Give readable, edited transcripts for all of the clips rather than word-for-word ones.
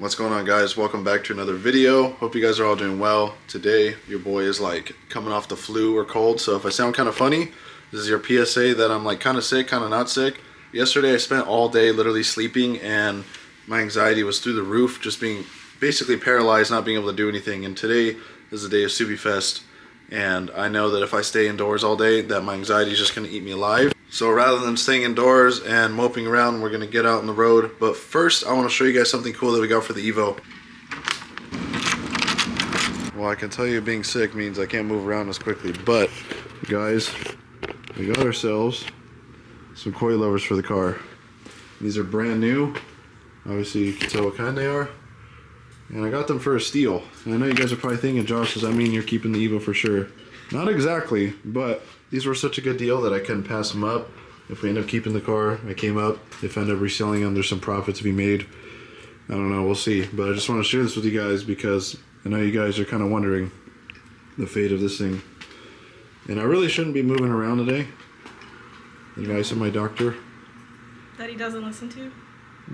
What's going on, guys? Welcome back to another video. Hope you guys are all doing well. Today your boy is like coming off the flu or cold, so if I sound kind of funny, this is your PSA that I'm like kind of sick, kind of not sick. Yesterday I spent all day literally sleeping and my anxiety was through the roof, just being basically paralyzed, not being able to do anything. And today is the day of Subie Fest, and I know that if I stay indoors all day that my anxiety is just going to eat me alive. So rather than staying indoors and moping around, we're going to get out on the road. But first, I want to show you guys something cool that we got for the Evo. Well, I can tell you being sick means I can't move around as quickly. But, guys, we got ourselves some coilovers for the car. These are brand new. Obviously, you can tell what kind they are. And I got them for a steal. And I know you guys are probably thinking, Josh, does that mean you're keeping the Evo for sure? Not exactly, but these were such a good deal that I couldn't pass them up. If we end up keeping the car, I came up. If I end up reselling them, there's some profit to be made. I don't know, we'll see. But I just want to share this with you guys because I know you guys are kind of wondering the fate of this thing. And I really shouldn't be moving around today. Advice of my doctor. That he doesn't listen to?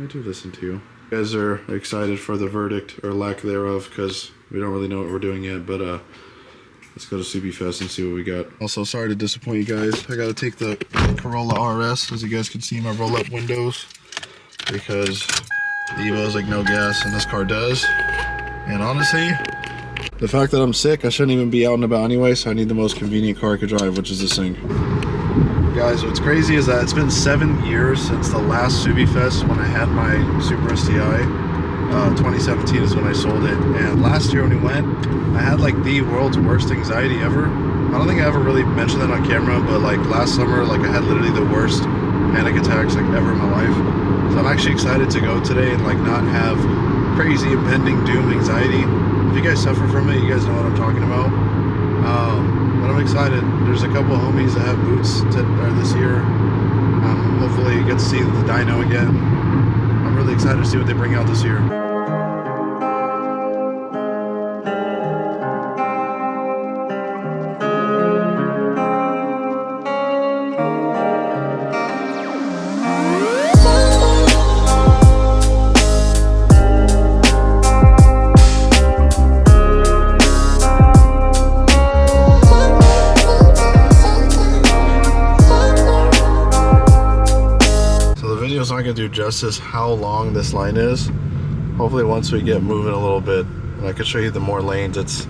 I do listen to you. You guys are excited for the verdict, or lack thereof, because we don't really know what we're doing yet, but let's go to Subie Fest and see what we got. Also, sorry to disappoint you guys. I gotta take the Corolla RS, as you guys can see, my roll-up windows, because the Evo is like no gas, and this car does. And honestly, the fact that I'm sick, I shouldn't even be out and about anyway, so I need the most convenient car I could drive, which is this thing. Guys, what's crazy is that it's been 7 years since the last Subie Fest when I had my Super STI. 2017 is when I sold it, and last year when we went, I had like the world's worst anxiety ever. I don't think I ever really mentioned that on camera, but like last summer, like I had literally the worst panic attacks like ever in my life. So I'm actually excited to go today and like not have crazy impending doom anxiety. If you guys suffer from it, you guys know what I'm talking about. But I'm excited. There's a couple of homies that have boots this year. Hopefully get to see the dyno again. I'm really excited to see what they bring out this year. It's not gonna do justice how long this line is. Hopefully once we get moving a little bit, and I can show you the more lanes, it's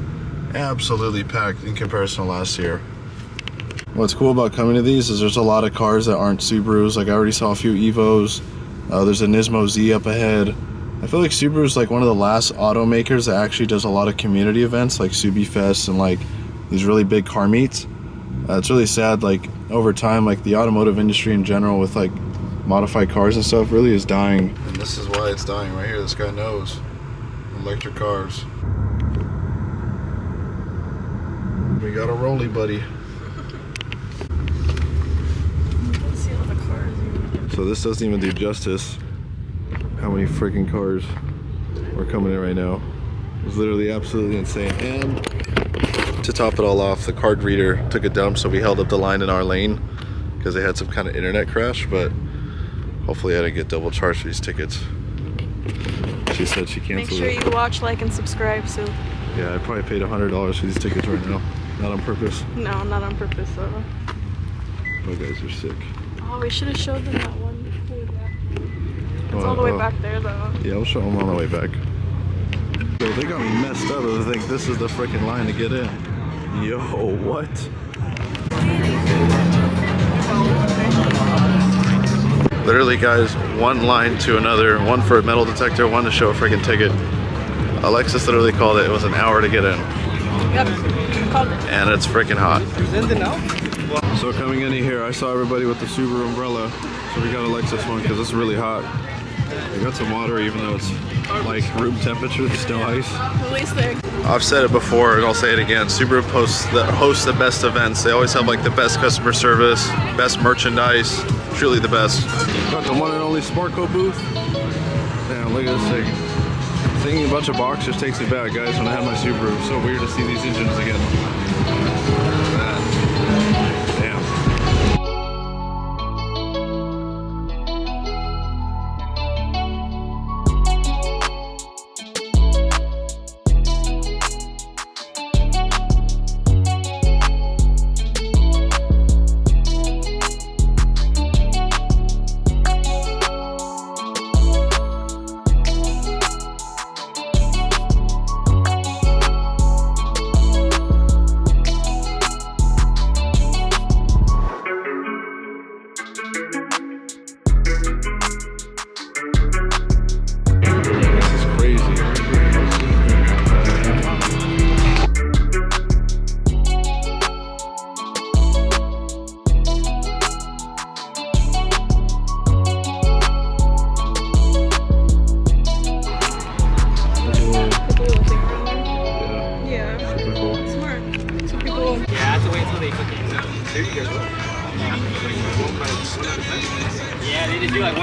absolutely packed in comparison to last year. What's cool about coming to these is there's a lot of cars that aren't Subarus. Like I already saw a few Evos. There's a Nismo Z up ahead. I feel like Subaru is like one of the last automakers that actually does a lot of community events like Subie Fest and like these really big car meets. It's really sad, like over time, like the automotive industry in general with like modified cars and stuff really is dying. And this is why it's dying right here. This guy knows. Electric cars. We got a rolly buddy. Let's see all the cars. So this doesn't even do justice how many freaking cars are coming in right now. It's literally absolutely insane. And to top it all off, the card reader took a dump, so we held up the line in our lane because they had some kind of internet crash, but hopefully I didn't get double charged for these tickets. She said she canceled it. Make sure you watch, like, and subscribe, so. Yeah, I probably paid $100 for these tickets right now. Not on purpose. No, not on purpose, though. Oh, guys are sick. Oh, we should have showed them that one before that. It's all the way back there, though. Yeah, we'll show them on the way back. So they got me messed up. I think this is the freaking line to get in. Yo, what? Literally, guys, one line to another, one for a metal detector, one to show a freaking ticket. Alexis literally called it. It was an hour to get in. Yep, called it. And it's freaking hot. So coming in here, I saw everybody with the Subaru umbrella, so we got Alexis one because it's really hot. We got some water, even though it's like room temperature, there's no ice. At least there. I've said it before and I'll say it again. Subaru hosts the best events. They always have like the best customer service, best merchandise, truly the best. Got the one and only Sparko booth. Damn, look at this thing. Seeing a bunch of boxers takes me back, guys, when I had my Subaru. It was so weird to see these engines again. Damn.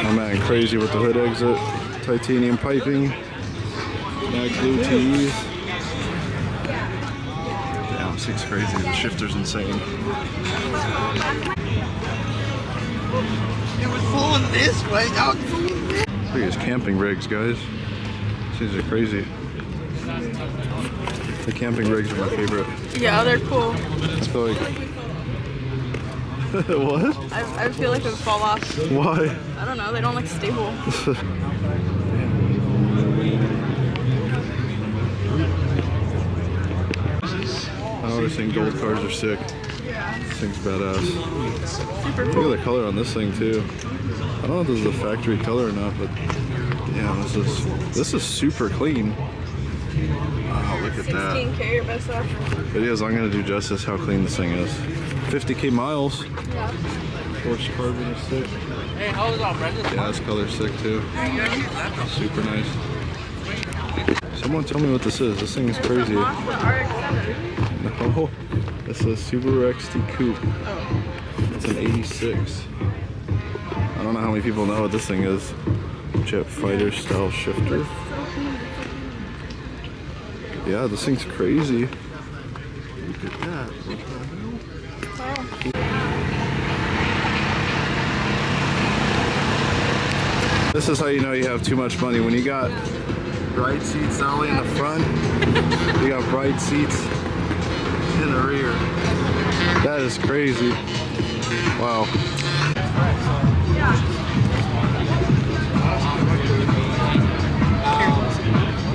I'm man crazy with the hood exit, titanium piping, mag blue tees. Damn, this thing's crazy. The shifter's insane. It was pulling this way. Now it's pulling this. Look at his camping rigs, guys. These are crazy. The camping rigs are my favorite. Yeah, they're cool. It's like what? I feel like it would fall off. Why? I don't know. They don't look stable. I always think gold cars are sick. Yeah. This thing's badass. Super cool. Look at the color on this thing too. I don't know if this is a factory color or not, but yeah, this is super clean. Wow, look at that. 16K, your best offer. Videos, I'm gonna do justice how clean this thing is. 50K miles. Yeah. Forced carbon is sick. Hey, hold on, Brendan. Yeah, this color's sick too. Super nice. Someone tell me what this is. This thing is crazy. The RX-7. No, this is a Subaru XT Coupe. Oh. It's an 86. I don't know how many people know what this thing is. Jet fighter style shifter. Yeah, this thing's crazy. Look at that. What the hell? This is how you know you have too much money. When you got bright seats not only in the front, you got bright seats in the rear. That is crazy. Wow.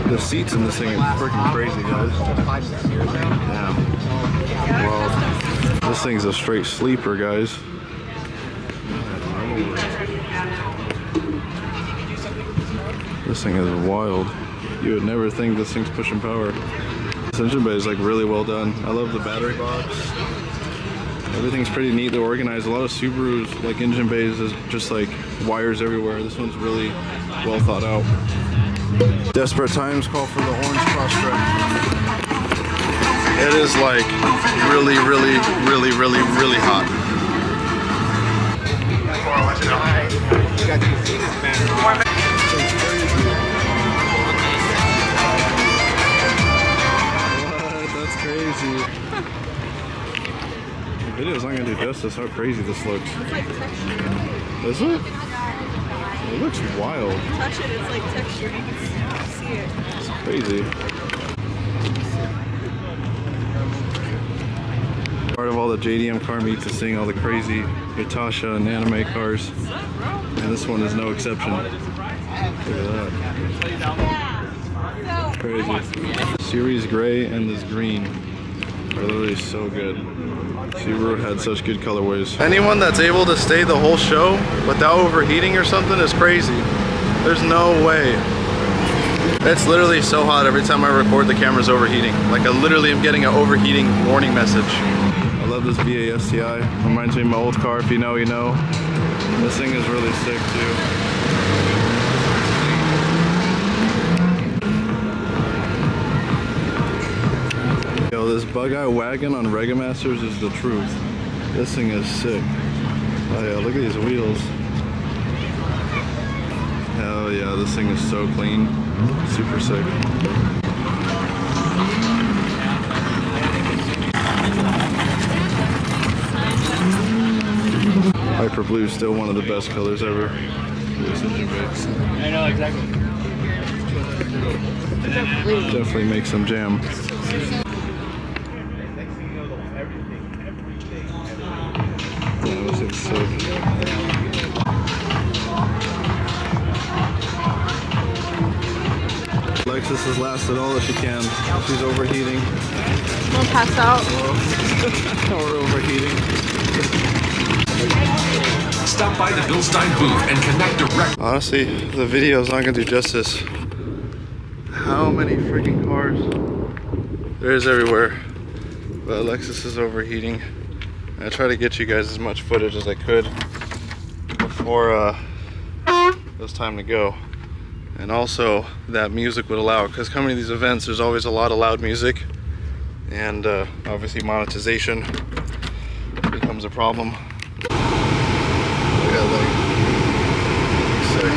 The seats in this thing are freaking crazy, guys. Yeah. Well, this thing's a straight sleeper, guys. This thing is wild. You would never think this thing's pushing power. This engine bay is like really well done. I love the battery box. Everything's pretty neatly organized. A lot of Subarus, like engine bays, is just like wires everywhere. This one's really well thought out. Desperate times call for the orange cross-track. It is like really hot. You got to see this man. What? That's crazy. The video's not gonna do justice how crazy this looks. It's like texture. Is it? It looks wild. Touch it, it's like texture. You can see it. It's crazy. Part of all the JDM car meets is seeing all the crazy Natasha and anime cars. And this one is no exception. Look at that. Crazy. Series gray and this green are literally so good. Subaru had such good colorways. Anyone that's able to stay the whole show without overheating or something is crazy. There's no way. It's literally so hot every time I record the camera's overheating. Like I literally am getting an overheating warning message. I love this VA STI. Reminds me of my old car. If you know, you know. This thing is really sick too. Yo, this bug-eye wagon on Regamasters is the truth. This thing is sick. Oh yeah, look at these wheels. Hell yeah, this thing is so clean. Super sick. Hyper Blue is still one of the best colors ever. I know exactly. Definitely make some jam. Yeah, this is sick. Lexus has lasted all that she can. She's overheating. Don't pass out. We're overheating. Stop by the Bill Stein booth and connect direct. Honestly, the video is not gonna do justice. How many freaking cars there is everywhere. But Lexus is overheating. I try to get you guys as much footage as I could before it was time to go. And also that music would allow, because coming to these events there's always a lot of loud music, and obviously monetization become becomes a problem. Look at that thing. Sick.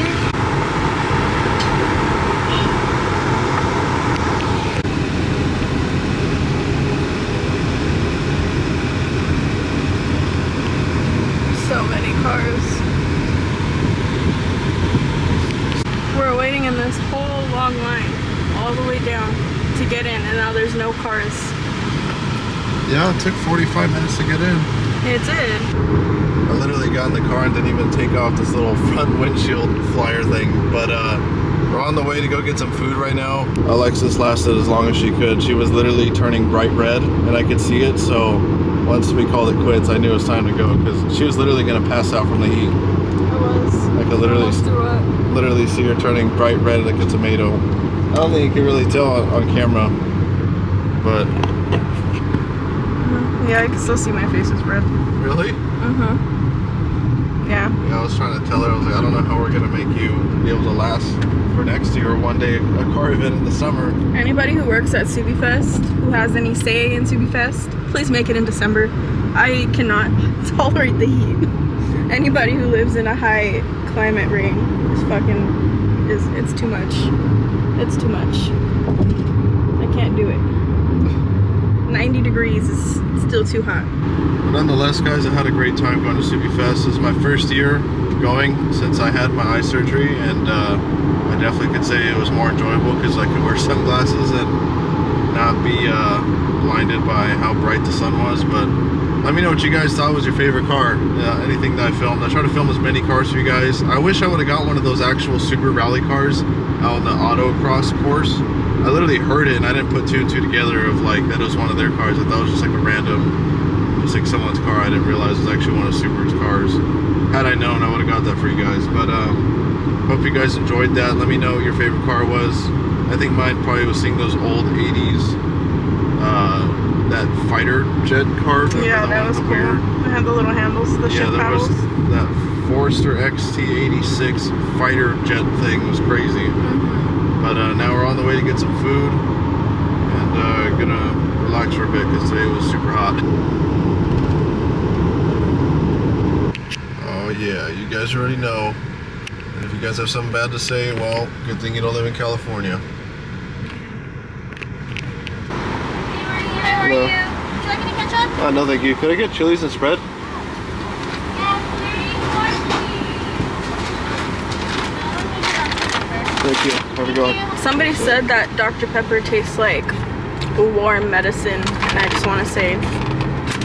So many cars. We're waiting in this whole long line all the way down to get in, and now there's no cars. Yeah, it took 45 minutes to get in. It did. I literally got in the car and didn't even take off this little front windshield flyer thing. But we're on the way to go get some food right now. Alexis lasted as long as she could. She was literally turning bright red and I could see it. So once we called it quits, I knew it was time to go because she was literally going to pass out from the heat. I was. I could literally see her turning bright red like a tomato. I don't think you can really tell on camera, but... Yeah, I can still see my face is red. Really? Mm-hmm. Yeah. Yeah, I was trying to tell her, I was like, I don't know how we're gonna make you be able to last for next year or one day a car event in the summer. Anybody who works at Subie Fest, who has any say in Subie Fest, please make it in December. I cannot tolerate the heat. Anybody who lives in a high climate ring is it's too much. It's too much. I can't do it. 90 degrees is still too hot. But nonetheless, guys, I had a great time going to Subie Fest. This is my first year going since I had my eye surgery, and I definitely could say it was more enjoyable because I could wear sunglasses and not be blinded by how bright the sun was. But let me know what you guys thought was your favorite car. Anything that I filmed. I tried to film as many cars for you guys. I wish I would have got one of those actual Subaru rally cars out on the autocross course. I literally heard it and I didn't put two and two together of like that was one of their cars. I thought it was just like a random, just like someone's car. I didn't realize it was actually one of Subaru's cars. Had I known, I would have got that for you guys. But hope you guys enjoyed that. Let me know what your favorite car was. I think mine probably was seeing those old 80s, that fighter jet car. Yeah, that was cool. It had the little handles, the shift paddles. Yeah, there was that Forester XT86 fighter jet thing. Was crazy. But now we're on the way to get some food and gonna relax for a bit because today was super hot. Oh yeah, you guys already know. And if you guys have something bad to say, well, good thing you don't live in California. How are you? Would you like any ketchup? No thank you. Could I get chilies and spread? Thank you. Have a good one. Somebody said that Dr. Pepper tastes like warm medicine, and I just want to say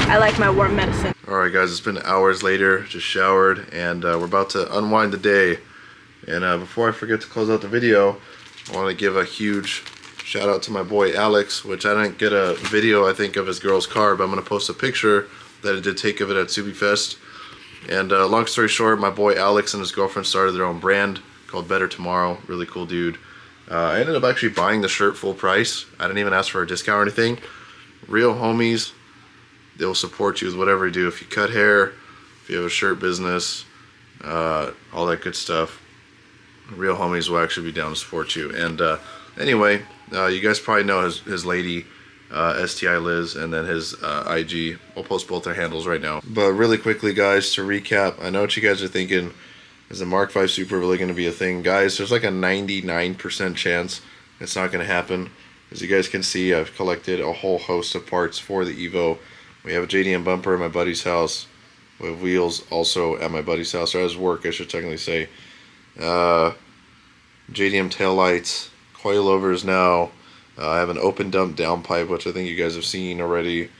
I like my warm medicine. Alright guys, it's been hours later, just showered, and we're about to unwind the day. And before I forget to close out the video, I want to give a huge shout out to my boy Alex, which I didn't get a video I think of his girl's car, but I'm going to post a picture that I did take of it at Subie Fest. And long story short, my boy Alex and his girlfriend started their own brand called Better Tomorrow. Really cool dude. I ended up actually buying the shirt full price. I didn't even ask for a discount or anything. Real homies, they'll support you with whatever you do. If you cut hair, if you have a shirt business, all that good stuff. Real homies will actually be down to support you. And anyway, you guys probably know his lady, STI Liz, and then his IG. I'll post both their handles right now. But really quickly, guys, to recap, I know what you guys are thinking. Is the Mark V Super really going to be a thing? Guys, there's like a 99% chance it's not going to happen. As you guys can see, I've collected a whole host of parts for the Evo. We have a JDM bumper at my buddy's house. We have wheels also at my buddy's house, or at his work, I should technically say. JDM taillights, coilovers now. I have an open dump downpipe, which I think you guys have seen already.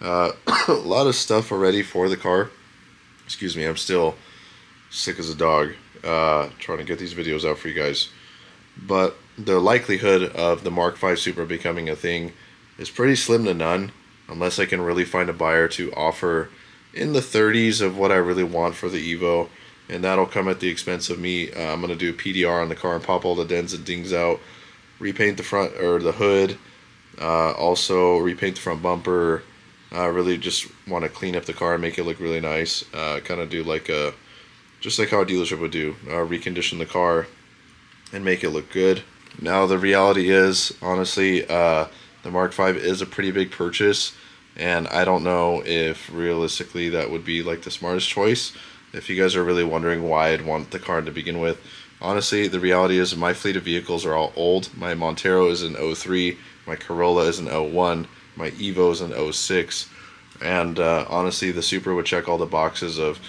A lot of stuff already for the car. Excuse me, I'm still sick as a dog trying to get these videos out for you guys. But the likelihood of the Mark V Super becoming a thing is pretty slim to none, unless I can really find a buyer to offer in the 30s of what I really want for the Evo, and that'll come at the expense of me. I'm going to do PDR on the car and pop all the dents and dings out, repaint the front or the hood, also repaint the front bumper. I really just want to clean up the car and make it look really nice, kind of do like a just like how a dealership would do, recondition the car and make it look good. Now the reality is, honestly, the Mark V is a pretty big purchase. and I don't know if realistically that would be like the smartest choice. If you guys are really wondering why I'd want the car to begin with, honestly, the reality is my fleet of vehicles are all old. My Montero is an 03, my Corolla is an 01, my Evo is an 06, and honestly, the Supra would check all the boxes of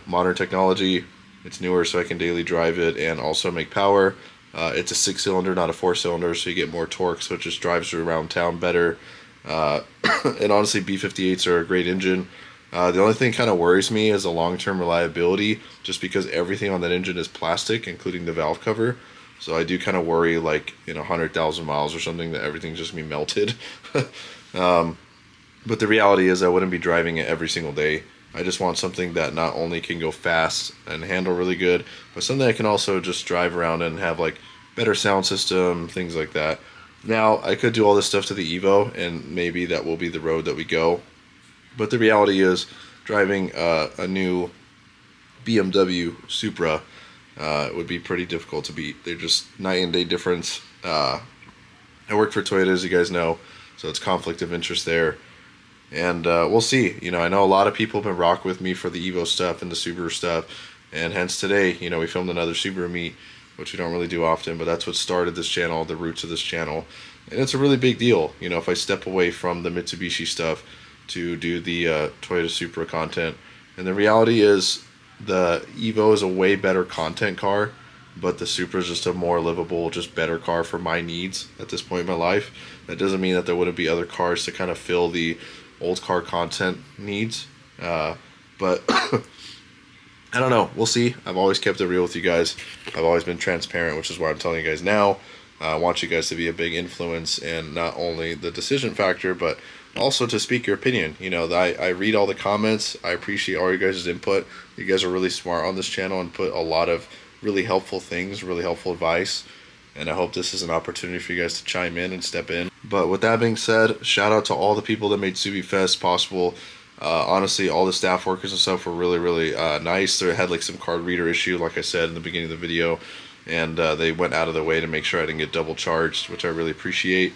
modern technology. It's newer, so I can daily drive it and also make power. It's a 6-cylinder, not a 4-cylinder, so you get more torque, so it just drives you around town better. And honestly, B58s are a great engine. The only thing kind of worries me is the long-term reliability, just because everything on that engine is plastic, including the valve cover. So I do kind of worry, like, 100,000 miles or something, that everything's just going to be melted. But the reality is I wouldn't be driving it every single day. I just want something that not only can go fast and handle really good, but something I can also just drive around and have like better sound system, things like that. Now, I could do all this stuff to the Evo, and maybe that will be the road that we go. But the reality is, driving a new BMW Supra would be pretty difficult to beat. They're just night and day difference. I work for Toyota, as you guys know, so it's conflict of interest there. And we'll see. I know a lot of people have been rocking with me for the Evo stuff and the Subaru stuff, and hence today, we filmed another Subaru meet, which we don't really do often, but that's what started this channel, the roots of this channel. And it's a really big deal, if I step away from the Mitsubishi stuff to do the Toyota Supra content. And the reality is, the Evo is a way better content car, but the Supra is just a more livable, just better car for my needs at this point in my life. That doesn't mean that there wouldn't be other cars to kind of fill the old car content needs, but I don't know, we'll see. I've always kept it real with you guys. I've always been transparent, which is why I'm telling you guys now. I want you guys to be a big influence in not only the decision factor, but also to speak your opinion. I read all the comments. I appreciate all you guys' input. You guys are really smart on this channel and put a lot of really helpful things, really helpful advice. And I hope this is an opportunity for you guys to chime in and step in. But with that being said, shout out to all the people that made Subie Fest possible. Honestly, all the staff workers and stuff were really, really nice. They had like some card reader issue, like I said in the beginning of the video. And they went out of their way to make sure I didn't get double charged, which I really appreciate.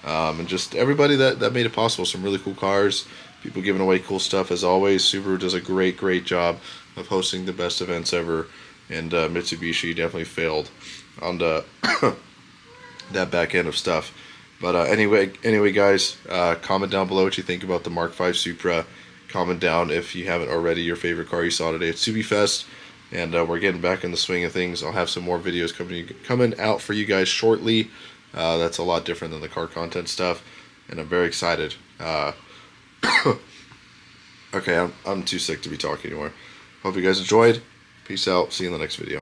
And just everybody that made it possible. Some really cool cars. People giving away cool stuff as always. Subaru does a great, great job of hosting the best events ever. And Mitsubishi definitely failed on the that back end of stuff. But anyway, guys, comment down below what you think about the Mark V Supra. Comment down if you haven't already your favorite car you saw today at Subie Fest. And we're getting back in the swing of things. I'll have some more videos coming out for you guys shortly. That's a lot different than the car content stuff, and I'm very excited. Okay, I'm too sick to be talking anymore. Hope you guys enjoyed. Peace out. See you in the next video.